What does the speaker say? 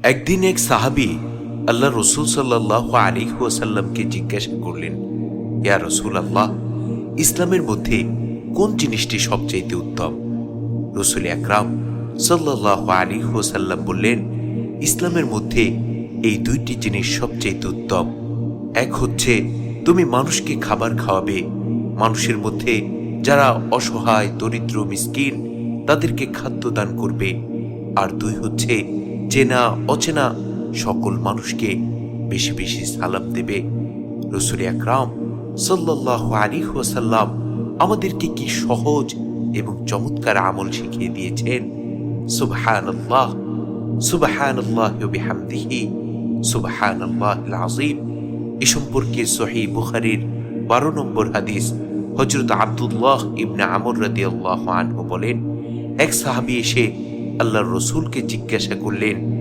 একদিন এক সাহাবী আল্লাহ রসুল সাল্লাল্লাহু আলাইহি ওয়াসাল্লামকে জিজ্ঞাসা করলেন, ইয়া রাসূলুল্লাহ, ইসলামের মধ্যে কোন জিনিসটি সবচেয়ে উত্তম? রাসূল আকরাম সাল্লাল্লাহু আলাইহি ওয়াসাল্লাম বললেন, ইসলামের মধ্যে এই দুইটি জিনিস সবচেয়ে উত্তম। এক হচ্ছে তুমি মানুষকে খাবার খাওয়াবে, মানুষের মধ্যে যারা অসহায়, দরিদ্র, মিসকিন তাদেরকে খাদ্য দান করবে। আর দুই হচ্ছে চেনা অচেনা সকল মানুষকে বেশি বেশি সালাম দেবে। রাসূল আকরাম সাল্লাল্লাহু আলাইহি ওয়াসাল্লাম আমাদেরকে কি সহজ এবং চমৎকার আমল শিখিয়ে দিয়েছেন! সুবহানাল্লাহ, সুবহানাল্লাহি ওয়া বিহামদিহি, সুবহানাল্লাহিল আযীম। এ সম্পর্কে সহিহ বুখারীর 12 নম্বর হাদিস। হযরত আব্দুল্লাহ ইবনে আমর রাদিয়াল্লাহু আনহু বলেন, এক সাহাবী এসে আল্লাহর রসুলকে জিজ্ঞাসা করলেন,